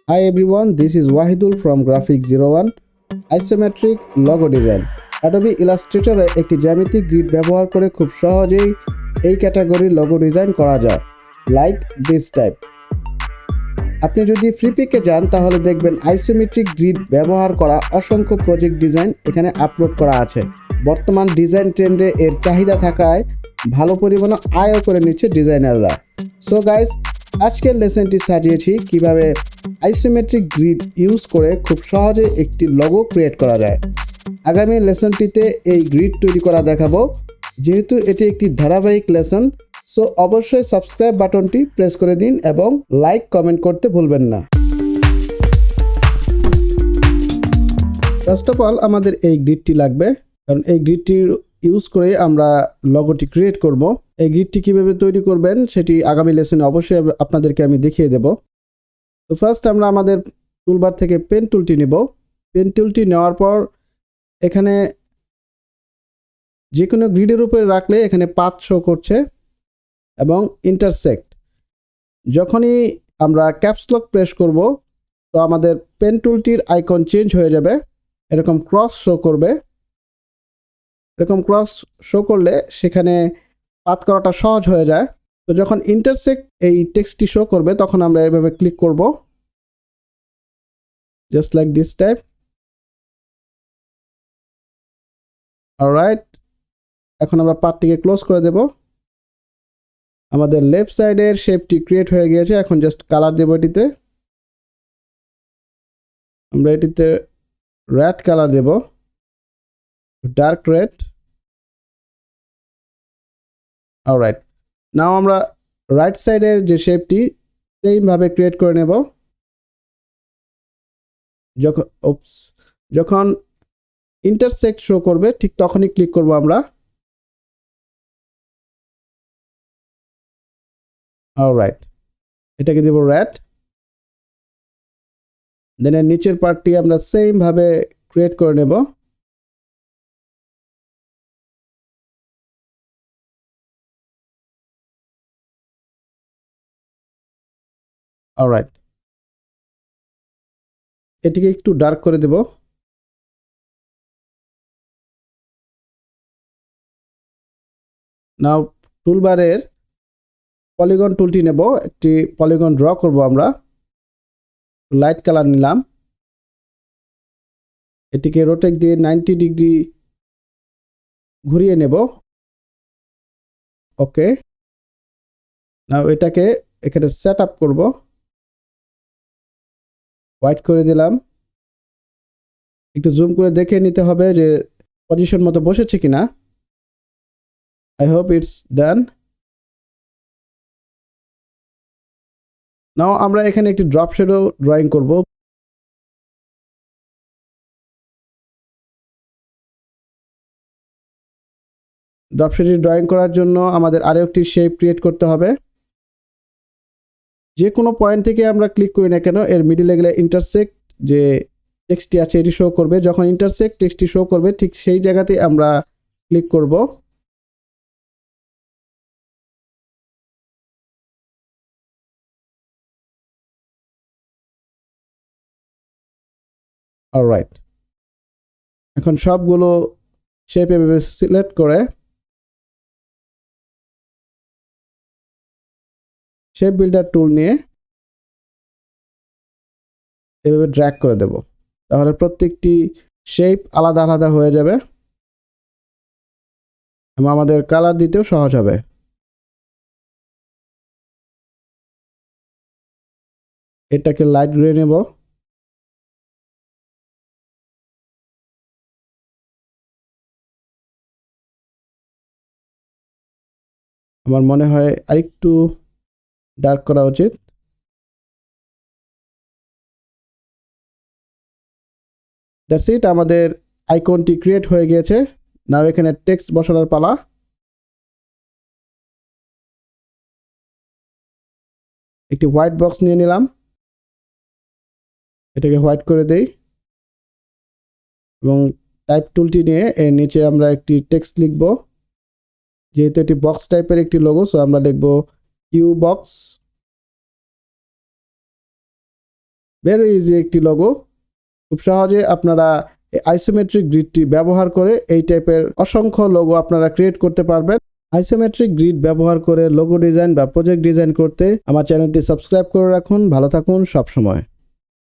Hi everyone, this is Wahedul from Graphic 01 Isometric Logo Design. Adobe Illustrator একটি জ্যামিতিক grid ব্যবহার করে খুব সহজেই এই ক্যাটাগরির লোগো ডিজাইন করা যায়, লাইক দিস টাইপ। আপনি যদি ফ্রি পিকে যান তাহলে দেখবেন আইসোমেট্রিক গ্রিড ব্যবহার করা অসংখ্য প্রজেক্ট ডিজাইন এখানে আপলোড করা আছে। বর্তমান ডিজাইন ট্রেন্ডে এর চাহিদা থাকায় ভালো পরিমাণে আয়ও করে নিচ্ছে ডিজাইনাররা। সো গাইস, আজকের লেসনটি সাজিয়েছি কিভাবে আইসোমেট্রিক গ্রিড ইউজ করে খুব সহজে একটি লোগো ক্রিয়েট করা যায়। আগামী লেসনটিতে এই গ্রিড তৈরি করা দেখাবো। যেহেতু এটি একটি ধারাবাহিক লেসন, সো অবশ্যই সাবস্ক্রাইব বাটনটি প্রেস করে দিন এবং লাইক কমেন্ট করতে ভুলবেন না। ফার্স্ট অফ অল আমাদের এই গ্রিডটি লাগবে, কারণ এই গ্রিডটির ইউজ করে আমরা লোগোটি ক্রিয়েট করব। এই গ্রিডটি কিভাবে তৈরি করবেন সেটি আগামী লেসনে অবশ্যই আপনাদেরকে আমি দেখিয়ে দেব। তো ফার্স্ট আমরা আমাদের টুলবার থেকে পেন টুলটি নেব। পেন টুলটি নেওয়ার পর এখানে যে কোনো গ্রিডের উপরে রাখলে এখানে পাথ শো করছে এবং ইন্টারসেক্ট। যখনই আমরা ক্যাপস লক প্রেস করব তো আমাদের পেন টুলটির আইকন চেঞ্জ হয়ে যাবে, এরকম ক্রস শো করবে। এরকম ক্রস শো করলে সেখানে পাথ করাটা সহজ হয়ে যায়। তো যখন ইন্টারসেক্ট এই টেক্সটটি শো করবে তখন আমরা এভাবে ক্লিক করব, just like this type. Alright, এখন আমরা পাথটিকে ক্লোজ করে দেব। আমাদের লেফট সাইডের শেপটি ক্রিয়েট হয়ে গিয়েছে। এখন জাস্ট কালার দেব এটিতে। আমরা এটিতে রেড কালার দেব, ডার্ক রেড। অলরাইট, নাও আমরা রাইট সাইডের যে শেপটি সেইভাবে ক্রিয়েট করে নেব। যখন ইন্টারসেক্ট শো করবে ঠিক তখনই ক্লিক করব আমরা। অলরাইট, এটাকে দেব রেড। দেন এর নিচের পার্টটি আমরা সেম ভাবে ক্রিয়েট করে নেব। অলরাইট, এটিকে একটু ডার্ক করে দেব। নাও টুলবারের পলিগন টুলটি নেব, একটি পলিগন ড্র করব আমরা। লাইট কালার নিলাম, এটিকে রোটেট দিয়ে 90 ডিগ্রি ঘুরিয়ে নেব। ওকে, নাও এটাকে এখানে সেট আপ করব। হোয়াইট করে দিলাম। একটু জুম করে দেখে নিতে হবে যে পজিশন মতো বসেছে কিনা। I hope it's done. Now আমরা এখানে একটি ড্রপ শ্যাডো ড্রয়িং করব। ড্রপ শ্যাডো ড্রয়িং করার জন্য আমাদের আরও একটি শেপ ক্রিয়েট করতে হবে। যে কোনো পয়েন্ট থেকে আমরা ক্লিক করি না কেন এর মিডিলে গেলে ইন্টারসেক্ট যে টেক্সটটি আছে এটি শো করবে। যখন ইন্টারসেক্ট টেক্সটটি শো করবে ঠিক সেই জায়গাতে আমরা ক্লিক করব। অলরাইট, এখন সবগুলো শেপ এভাবে সিলেক্ট করে শেপ বিল্ডার টুল নিয়ে এভাবে ড্র্যাগ করে দেব। তাহলে প্রত্যেকটি শেপ আলাদা আলাদা হয়ে যাবে এবং আমাদের কালার দিতেও সহজ হবে। এটাকে লাইট গ্রে নেব। আমার মনে হয় আরেকটু ডার্ক করা উচিত। দ্যাটস ইট, আমাদের আইকনটি ক্রিয়েট হয়ে গিয়েছে। নাও এখানে টেক্সট বসানোর পালা। একটি হোয়াইট বক্স নিয়ে নিলাম, এটাকে হোয়াইট করে দেই এবং টাইপ টুলটি নিয়ে এর নিচে আমরা একটি টেক্সট লিখব। যেহেতু এটি বক্স টাইপের একটি লোগো, সো আমরা লিখব কিউ বক্স। ভেরি ইজি একটি লোগো। খুব সহজে আপনারা আইসোমেট্রিক গ্রিডটি ব্যবহার করে এই টাইপের অসংখ্য লোগো আপনারা ক্রিয়েট করতে পারবেন। আইসোমেট্রিক গ্রিড ব্যবহার করে লোগো ডিজাইন বা প্রজেক্ট ডিজাইন করতে আমার চ্যানেলটি সাবস্ক্রাইব করে রাখুন। ভালো থাকুন সব সময়।